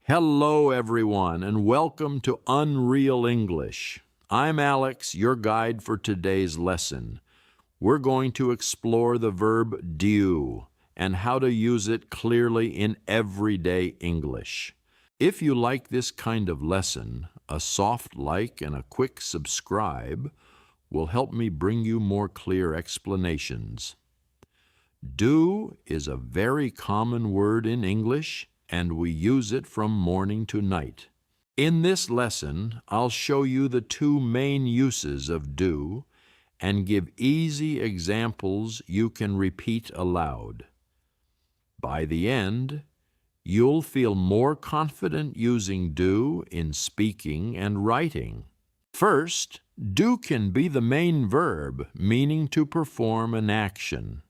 Hello, everyone, and welcome to Unreal English. I'm Alex, your guide for today's lesson. We're going to explore the verb do and how to use it clearly in everyday English. If you like this kind of lesson, a soft like and a quick subscribe will help me bring you more clear explanations. Do is a very common word in English, and we use it from morning to night. In this lesson, I'll show you the two main uses of do and give easy examples you can repeat aloud. By the end, you'll feel more confident using do in speaking and writing. First, do can be the main verb, meaning to perform an action.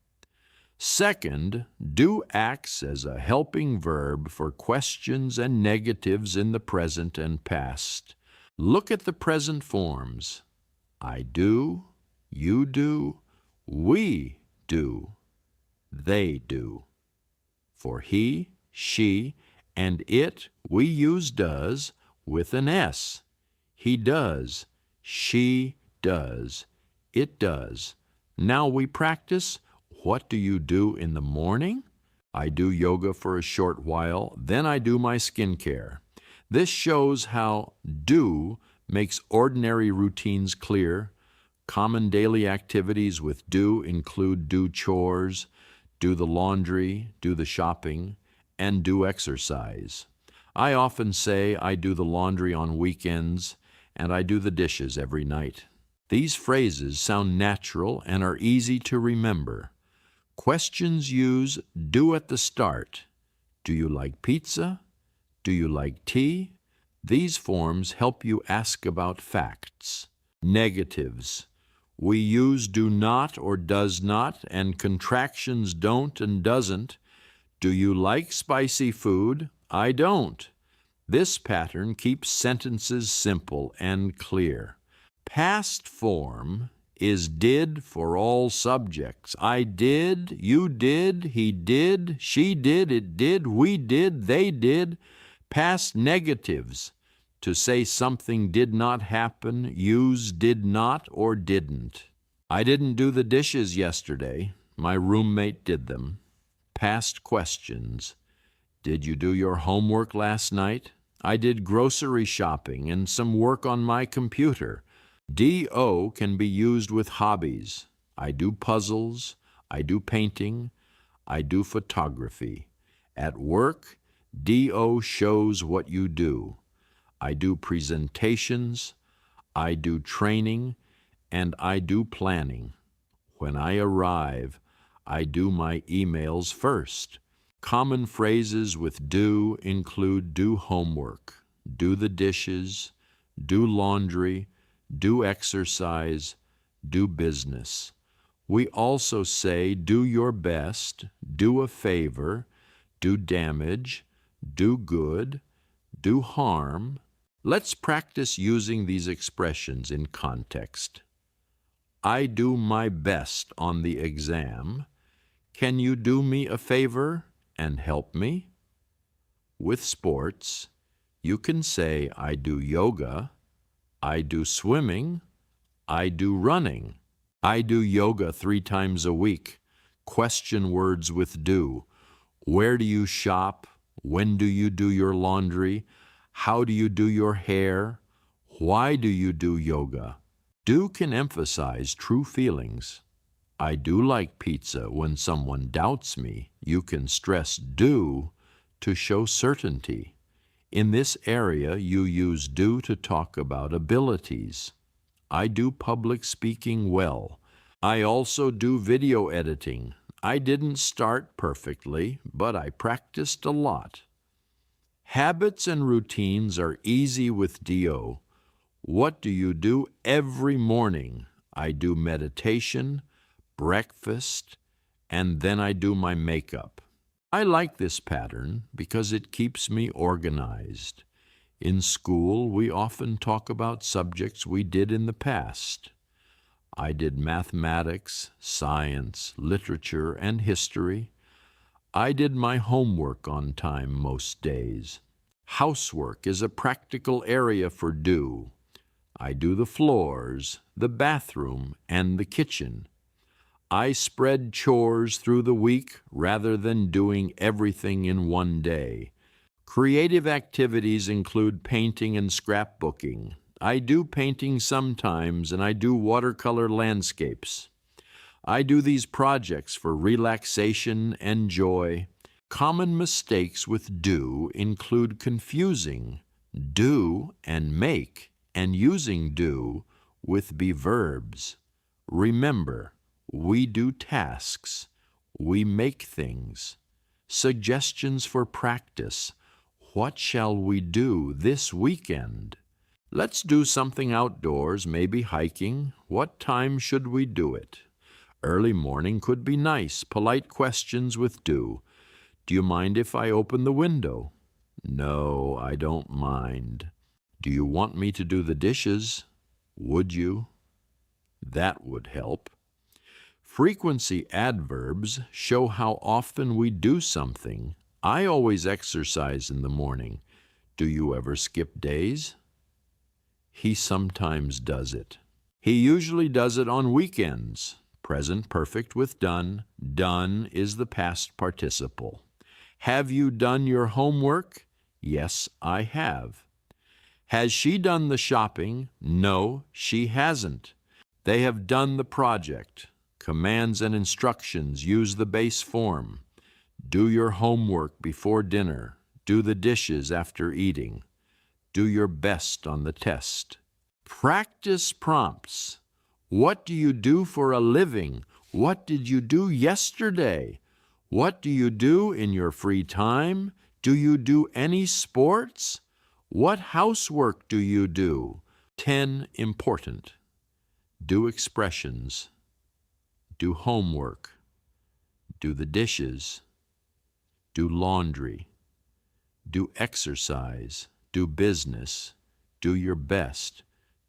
Second, do acts as a helping verb for questions and negatives in the present and past. Look at the present forms. I do, you do, we do, they do. For he, she, and it, we use does with an S. He does, she does, it does. Now we practice. What do you do in the morning? I do yoga for a short while, then I do my skincare. This shows how do makes ordinary routines clear. Common daily activities with do include do chores, do the laundry, do the shopping, and do exercise. I often say I do the laundry on weekends, and I do the dishes every night. These phrases sound natural and are easy to remember. Questions use do at the start. Do you like pizza? Do you like tea? These forms help you ask about facts. Negatives. We use do not or does not, and contractions don't and doesn't. Do you like spicy food? I don't. This pattern keeps sentences simple and clear. Past form is did for all subjects. I did, you did, he did, she did, it did, we did, they did. Past negatives. To say something did not happen, use did not or didn't. I didn't do the dishes yesterday. My roommate did them. Past questions. Did you do your homework last night? I did grocery shopping and some work on my computer. Do can be used with hobbies. I do puzzles, I do painting, I do photography. At work, do shows what you do. I do presentations, I do training, and I do planning. When I arrive, I do my emails first. Common phrases with do include do homework, do the dishes, do laundry, do exercise, do business. We also say do your best, do a favor, do damage, do good, do harm. Let's practice using these expressions in context. I do my best on the exam. Can you do me a favor and help me? With sports, you can say I do yoga, I do swimming, I do running. I do yoga 3 times a week. Question words with do. Where do you shop? When do you do your laundry? How do you do your hair? Why do you do yoga? Do can emphasize true feelings. I do like pizza when someone doubts me. You can stress do to show certainty. In this area, you use do to talk about abilities. I do public speaking well. I also do video editing. I didn't start perfectly, but I practiced a lot. Habits and routines are easy with do. What do you do every morning? I do meditation, breakfast, and then I do my makeup. I like this pattern because it keeps me organized. In school, we often talk about subjects we did in the past. I did mathematics, science, literature, and history. I did my homework on time most days. Housework is a practical area for do. I do the floors, the bathroom, and the kitchen. I spread chores through the week rather than doing everything in one day. Creative activities include painting and scrapbooking. I do painting sometimes, and I do watercolor landscapes. I do these projects for relaxation and joy. Common mistakes with do include confusing do and make and using do with be verbs. Remember, we do tasks. We make things. Suggestions for practice. What shall we do this weekend? Let's do something outdoors, maybe hiking. What time should we do it? Early morning could be nice. Polite questions with do. Do you mind if I open the window? No, I don't mind. Do you want me to do the dishes? Would you? That would help. Frequency adverbs show how often we do something. I always exercise in the morning. Do you ever skip days? He sometimes does it. He usually does it on weekends. Present perfect with done. Done is the past participle. Have you done your homework? Yes, I have. Has she done the shopping? No, she hasn't. They have done the project. Commands and instructions use the base form. Do your homework before dinner. Do the dishes after eating. Do your best on the test. Practice prompts. What do you do for a living? What did you do yesterday? What do you do in your free time? Do you do any sports? What housework do you do? 10 important. Do expressions. Do homework. Do the dishes. Do laundry. Do exercise. Do business. Do your best.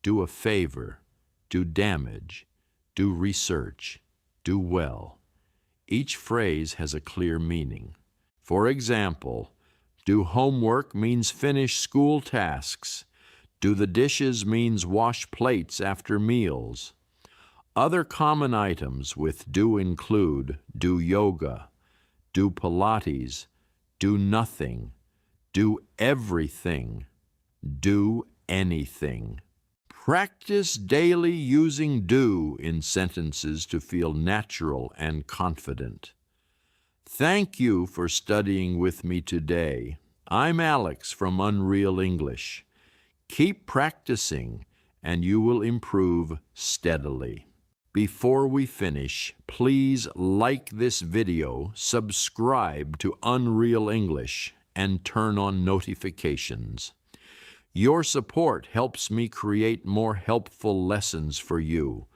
Do a favor. Do damage. Do research. Do well. Each phrase has a clear meaning. For example, do homework means finish school tasks. Do the dishes means wash plates after meals. Other common items with do include do yoga, do Pilates, do nothing, do everything, do anything. Practice daily using do in sentences to feel natural and confident. Thank you for studying with me today. I'm Alex from Unreal English. Keep practicing, and you will improve steadily. Before we finish, please like this video, subscribe to Unreal English, and turn on notifications. Your support helps me create more helpful lessons for you.